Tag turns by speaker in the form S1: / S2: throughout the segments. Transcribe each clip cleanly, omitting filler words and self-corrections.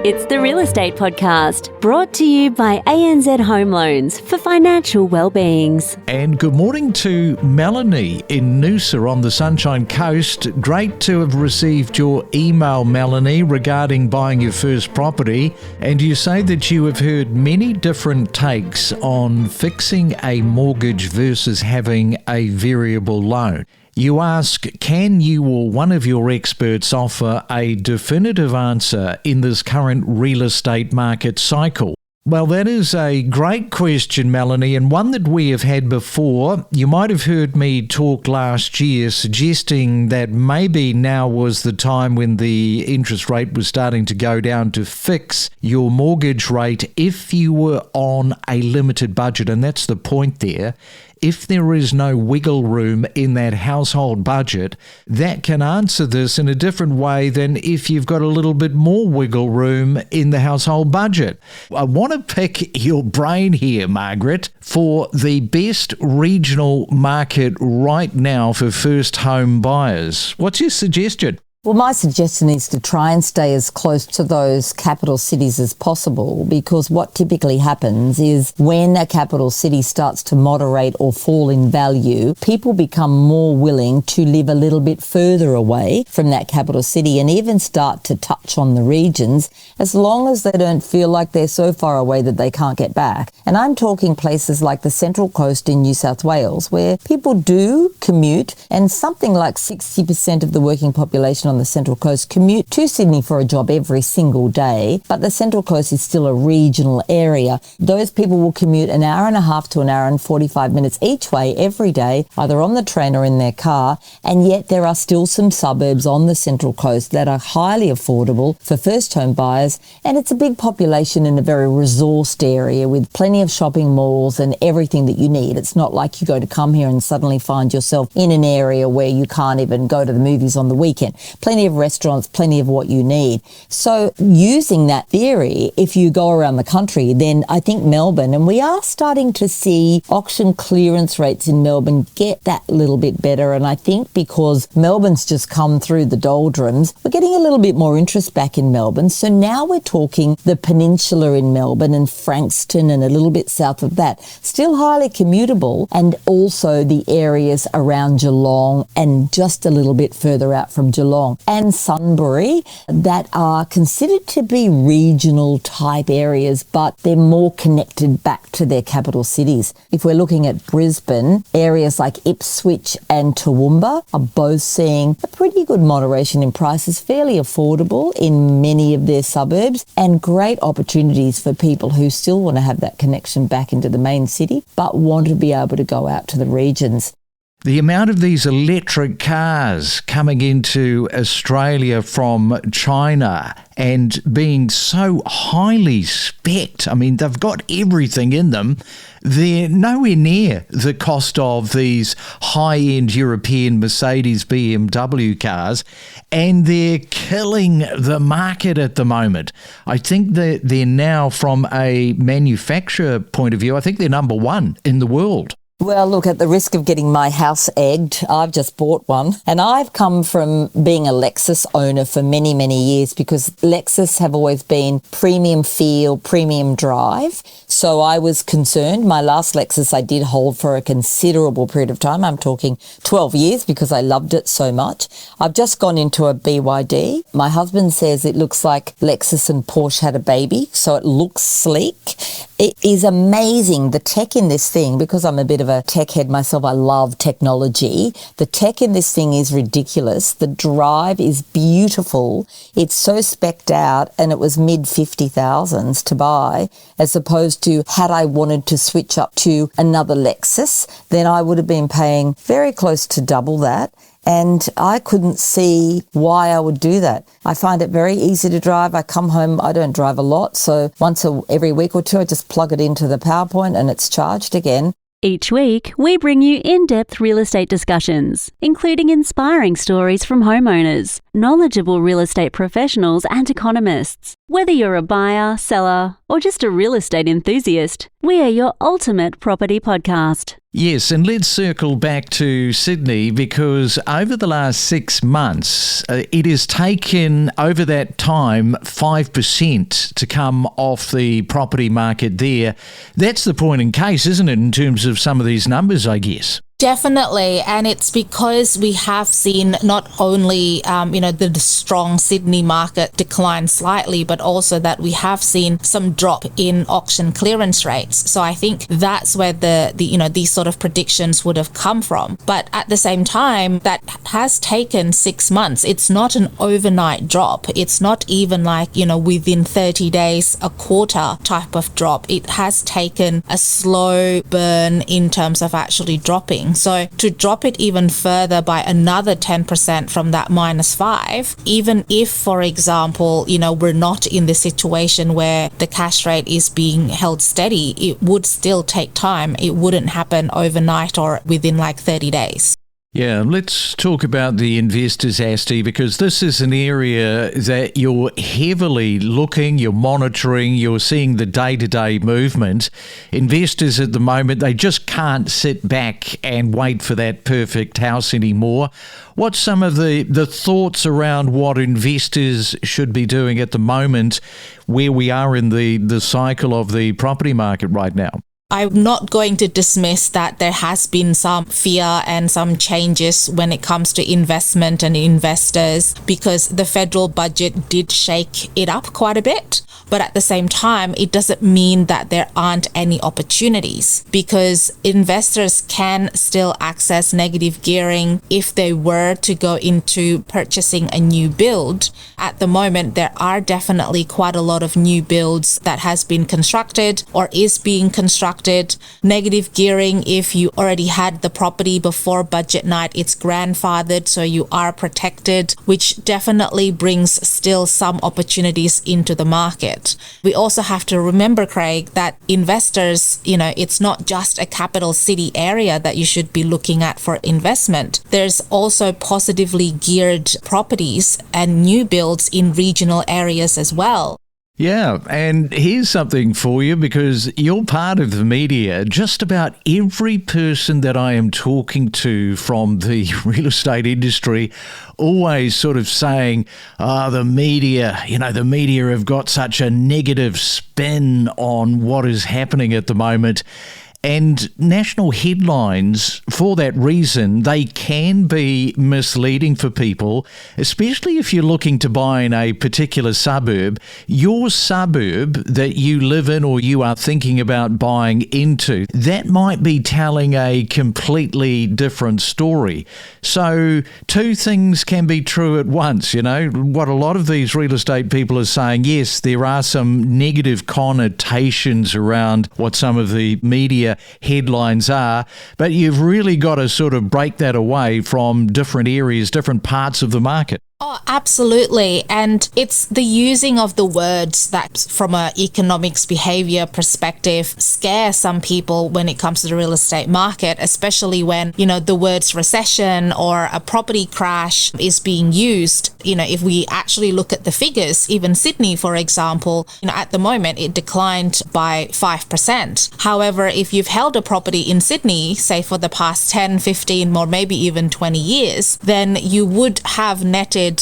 S1: It's the Real Estate Podcast, brought to you by ANZ Home Loans for financial well-beings.
S2: And good morning to Melanie in Noosa on the Sunshine Coast. Great to have received your email, Melanie, regarding buying your first property. And you say that you have heard many different takes on fixing a mortgage versus having a variable loan. You ask, can you or one of your experts offer a definitive answer in this current real estate market cycle? Well, that is a great question, Melanie, and one that we have had before. You might have heard me talk last year suggesting that maybe now was the time when the interest rate was starting to go down to fix your mortgage rate if you were on a limited budget, and that's the point there. If there is no wiggle room in that household budget, that can answer this in a different way than if you've got a little bit more wiggle room in the household budget. I want to pick your brain here, Margaret, for the best regional market right now for first home buyers. What's your suggestion?
S3: Well, my suggestion is to try and stay as close to those capital cities as possible, because what typically happens is when a capital city starts to moderate or fall in value, people become more willing to live a little bit further away from that capital city and even start to touch on the regions, as long as they don't feel like they're so far away that they can't get back. And I'm talking places like the Central Coast in New South Wales, where people do commute, and something like 60% of the working population on the Central Coast commute to Sydney for a job every single day, but the Central Coast is still a regional area. Those people will commute an hour and a half to an hour and 45 minutes each way every day, either on the train or in their car, and yet there are still some suburbs on the Central Coast that are highly affordable for first home buyers, and it's a big population in a very resourced area with plenty of shopping malls and everything that you need. It's not like you go to come here and suddenly find yourself in an area where you can't even go to the movies on the weekend. Plenty of restaurants, plenty of what you need. So using that theory, if you go around the country, then I think Melbourne, and we are starting to see auction clearance rates in Melbourne get that little bit better. And I think because Melbourne's just come through the doldrums, we're getting a little bit more interest back in Melbourne. So now we're talking the peninsula in Melbourne and Frankston and a little bit south of that. Still highly commutable, and also the areas around Geelong and just a little bit further out from Geelong and Sunbury that are considered to be regional type areas, but they're more connected back to their capital cities. If we're looking at Brisbane, areas like Ipswich and Toowoomba are both seeing a pretty good moderation in prices, fairly affordable in many of their suburbs, and great opportunities for people who still want to have that connection back into the main city, but want to be able to go out to the regions.
S2: The amount of these electric cars coming into Australia from China and being so highly spec'd, I mean, they've got everything in them. They're nowhere near the cost of these high-end European Mercedes, BMW cars, and they're killing the market at the moment. I think that they're now, from a manufacturer point of view, I think they're number one in the world.
S3: Well, look, at the risk of getting my house egged, I've just bought one, and I've come from being a Lexus owner for many, many years, because Lexus have always been premium feel, premium drive. So I was concerned. My last Lexus I did hold for a considerable period of time. I'm talking 12 years because I loved it so much. I've just gone into a BYD. My husband says it looks like Lexus and Porsche had a baby, so it looks sleek. It is amazing, the tech in this thing, because I'm a bit of a tech head myself. I love technology. The tech in this thing is ridiculous. The drive is beautiful. It's so specced out, and it was mid-50,000s to buy, as opposed to, had I wanted to switch up to another Lexus, then I would have been paying very close to double that. And I couldn't see why I would do that. I find it very easy to drive. I come home, I don't drive a lot, so every week or two I just plug it into the power point and it's charged again.
S1: Each week, we bring you in-depth real estate discussions, including inspiring stories from homeowners, knowledgeable real estate professionals and economists. Whether you're a buyer, seller, or just a real estate enthusiast, we are your ultimate property podcast.
S2: Yes, and let's circle back to Sydney because over the last 6 months, it has taken over that time 5% to come off the property market there. That's the point in case, isn't it, in terms of some of these numbers, I guess?
S4: Definitely, and it's because we have seen not only, the strong Sydney market decline slightly, but also that we have seen some drop in auction clearance rates. So I think that's where these sort of predictions would have come from. But at the same time, that has taken 6 months. It's not an overnight drop. It's not even like, within 30 days, a quarter type of drop. It has taken a slow burn in terms of actually dropping. So to drop it even further by another 10% from that -5, even if, for example, we're not in the situation where the cash rate is being held steady, it would still take time. It wouldn't happen overnight or within like 30 days.
S2: Yeah, let's talk about the investors, Asti, because this is an area that you're heavily looking, you're monitoring, you're seeing the day-to-day movement. Investors at the moment, they just can't sit back and wait for that perfect house anymore. What's some of the thoughts around what investors should be doing at the moment where we are in the cycle of the property market right now?
S4: I'm not going to dismiss that there has been some fear and some changes when it comes to investment and investors because the federal budget did shake it up quite a bit. But at the same time, it doesn't mean that there aren't any opportunities because investors can still access negative gearing if they were to go into purchasing a new build. At the moment, there are definitely quite a lot of new builds that has been constructed or is being constructed. Negative gearing, if you already had the property before budget night, it's grandfathered, so you are protected, which definitely brings still some opportunities into the market. We also have to remember, Craig, that investors, it's not just a capital city area that you should be looking at for investment. There's also positively geared properties and new builds in regional areas as well.
S2: Yeah, and here's something for you because you're part of the media. Just about every person that I am talking to from the real estate industry always sort of saying, the media have got such a negative spin on what is happening at the moment. And national headlines, for that reason, they can be misleading for people, especially if you're looking to buy in a particular suburb. Your suburb that you live in or you are thinking about buying into, that might be telling a completely different story. So two things can be true at once, What a lot of these real estate people are saying, yes, there are some negative connotations around what some of the media headlines are, but you've really got to sort of break that away from different areas, different parts of the market.
S4: Oh, absolutely. And it's the using of the words that, from an economics behavior perspective, scare some people when it comes to the real estate market, especially when, the words recession or a property crash is being used. If we actually look at the figures, even Sydney, for example, at the moment, it declined by 5%. However, if you've held a property in Sydney, say for the past 10, 15, or maybe even 20 years, then you would have netted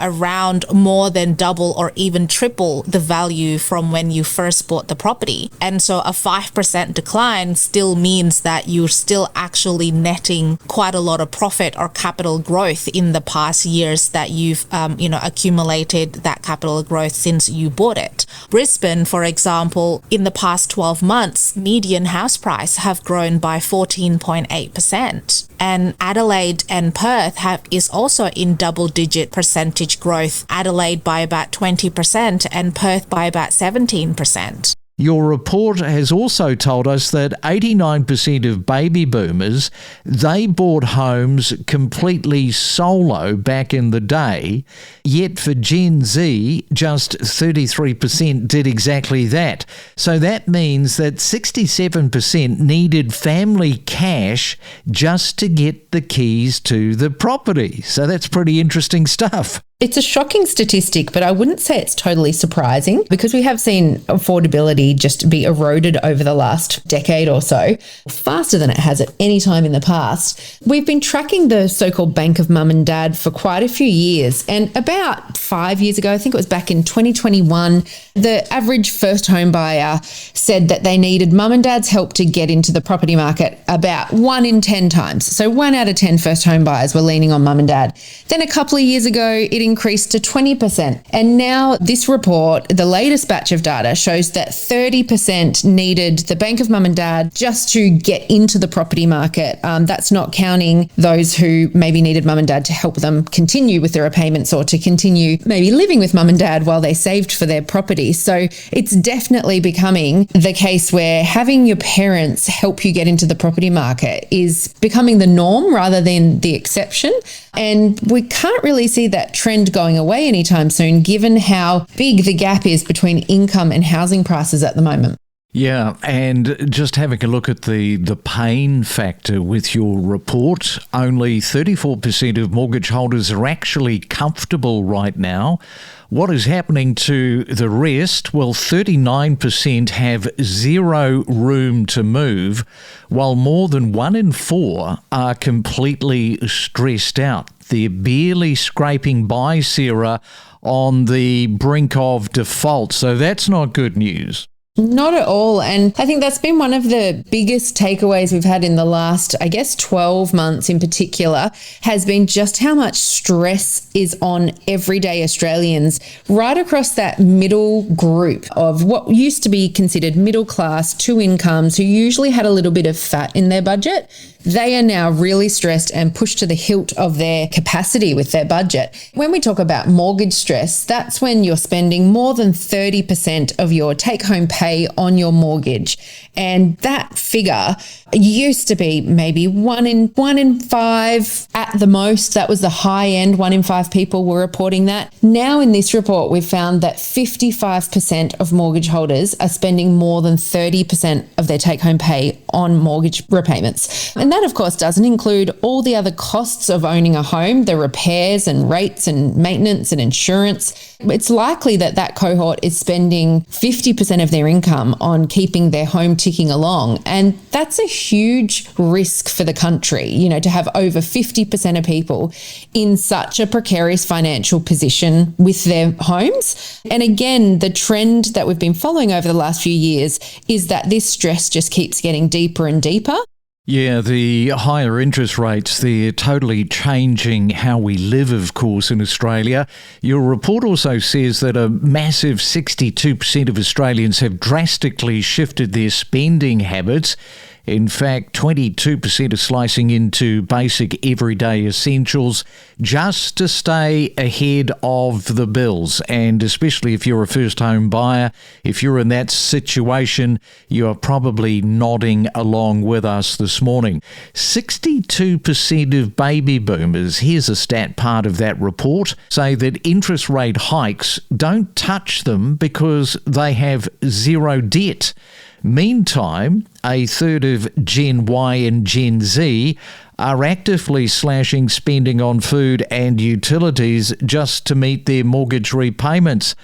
S4: around more than double or even triple the value from when you first bought the property. And so a 5% decline still means that you're still actually netting quite a lot of profit or capital growth in the past years that you've, accumulated that capital growth since you bought it. Brisbane, for example, in the past 12 months, median house price have grown by 14.8%. And Adelaide and Perth is also in double-digit percentage growth. Adelaide by about 20% and Perth by about 17%.
S2: Your report has also told us that 89% of baby boomers, they bought homes completely solo back in the day, yet for Gen Z, just 33% did exactly that. So that means that 67% needed family cash just to get the keys to the property. So that's pretty interesting stuff.
S5: It's a shocking statistic, but I wouldn't say it's totally surprising because we have seen affordability just be eroded over the last decade or so, faster than it has at any time in the past. We've been tracking the so-called Bank of Mum and Dad for quite a few years, and about 5 years ago, I think it was back in 2021, the average first home buyer said that they needed mum and dad's help to get into the property market about 1 in 10 times. So 1 out of 10 first home buyers were leaning on mum and dad. Then a couple of years ago, it increased to 20%. And now this report, the latest batch of data, shows that 30% needed the Bank of Mum and Dad just to get into the property market. That's not counting those who maybe needed mum and dad to help them continue with their repayments or to continue maybe living with mum and dad while they saved for their property. So it's definitely becoming the case where having your parents help you get into the property market is becoming the norm rather than the exception. And we can't really see that trend going away anytime soon, given how big the gap is between income and housing prices at the moment.
S2: Yeah, and just having a look at the pain factor with your report, only 34% of mortgage holders are actually comfortable right now. What is happening to the rest? Well, 39% have zero room to move, while more than 1 in 4 are completely stressed out. They're barely scraping by, Sarah, on the brink of default. So that's not good news.
S5: Not at all. And I think that's been one of the biggest takeaways we've had in the last, 12 months in particular, has been just how much stress is on everyday Australians right across that middle group of what used to be considered middle class, 2 incomes, who usually had a little bit of fat in their budget. They are now really stressed and pushed to the hilt of their capacity with their budget. When we talk about mortgage stress, that's when you're spending more than 30% of your take-home pay on your mortgage. And that figure used to be maybe 1 in 5 at the most. That was the high end. 1 in 5 people were reporting that. Now in this report, we've found that 55% of mortgage holders are spending more than 30% of their take-home pay on mortgage repayments. And that, of course, doesn't include all the other costs of owning a home, the repairs and rates and maintenance and insurance. It's likely that that cohort is spending 50% of their income on keeping their home ticking along. And that's a huge risk for the country, to have over 50% of people in such a precarious financial position with their homes. And again, the trend that we've been following over the last few years is that this stress just keeps getting deeper and deeper.
S2: Yeah, the higher interest rates, they're totally changing how we live, of course, in Australia. Your report also says that a massive 62% of Australians have drastically shifted their spending habits. In fact, 22% are slicing into basic everyday essentials just to stay ahead of the bills. And especially if you're a first home buyer, if you're in that situation, you are probably nodding along with us this morning. 62% of baby boomers, here's a stat part of that report, say that interest rate hikes don't touch them because they have zero debt. Meantime, a third of Gen Y and Gen Z are actively slashing spending on food and utilities just to meet their mortgage repayments.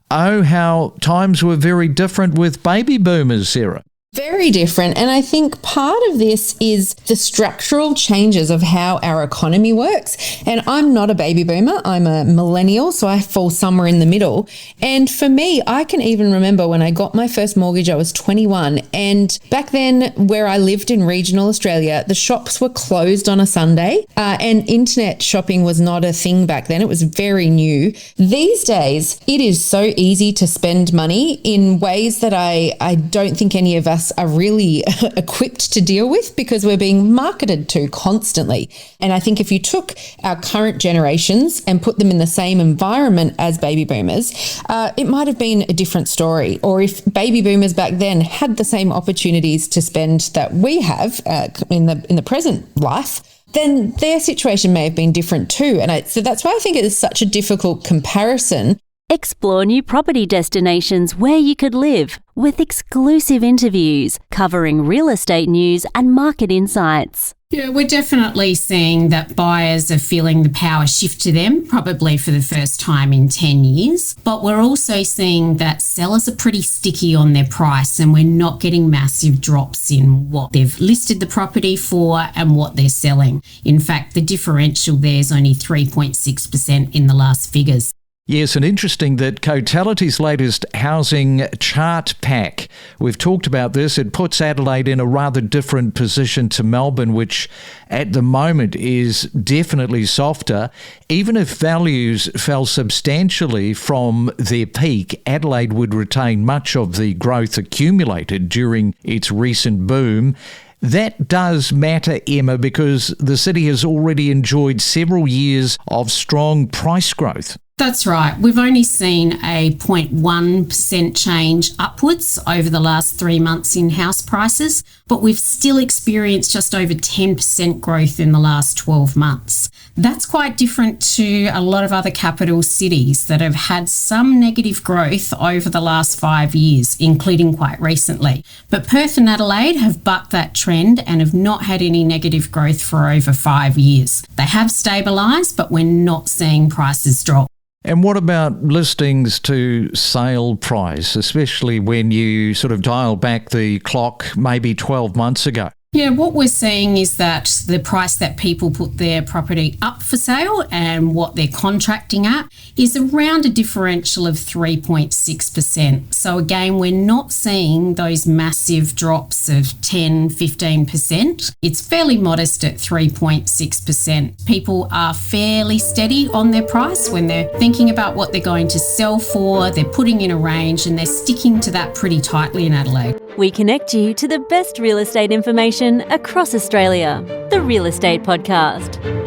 S2: Oh, how times were very different with baby boomers, Sarah.
S5: Very different. And I think part of this is the structural changes of how our economy works. And I'm not a baby boomer. I'm a millennial, so I fall somewhere in the middle. And for me, I can even remember when I got my first mortgage, I was 21. And back then, where I lived in regional Australia, the shops were closed on a Sunday and internet shopping was not a thing back then. It was very new. These days, it is so easy to spend money in ways that I don't think any of us are really equipped to deal with because we're being marketed to constantly. And I think if you took our current generations and put them in the same environment as baby boomers, it might have been a different story. Or if baby boomers back then had the same opportunities to spend that we have in the present life, then their situation may have been different too. And so that's why I think it is such a difficult comparison.
S1: Explore new property destinations where you could live with exclusive interviews covering real estate news and market insights.
S6: Yeah, we're definitely seeing that buyers are feeling the power shift to them, probably for the first time in 10 years. But we're also seeing that sellers are pretty sticky on their price, and we're not getting massive drops in what they've listed the property for and what they're selling. In fact, the differential there is only 3.6% in the last figures.
S2: Yes, and interesting that Cotality's latest housing chart pack, we've talked about this, it puts Adelaide in a rather different position to Melbourne, which at the moment is definitely softer. Even if values fell substantially from their peak, Adelaide would retain much of the growth accumulated during its recent boom. That does matter, Emma, because the city has already enjoyed several years of strong price growth.
S6: That's right. We've only seen a 0.1% change upwards over the last 3 months in house prices, but we've still experienced just over 10% growth in the last 12 months. That's quite different to a lot of other capital cities that have had some negative growth over the last 5 years, including quite recently. But Perth and Adelaide have bucked that trend and have not had any negative growth for over 5 years. They have stabilised, but we're not seeing prices drop.
S2: And what about listings to sale price, especially when you sort of dial back the clock maybe 12 months ago?
S6: Yeah, what we're seeing is that the price that people put their property up for sale and what they're contracting at is around a differential of 3.6%. So again, we're not seeing those massive drops of 10, 15%. It's fairly modest at 3.6%. People are fairly steady on their price when they're thinking about what they're going to sell for. They're putting in a range and they're sticking to that pretty tightly in Adelaide.
S1: We connect you to the best real estate information across Australia. The Real Estate Podcast.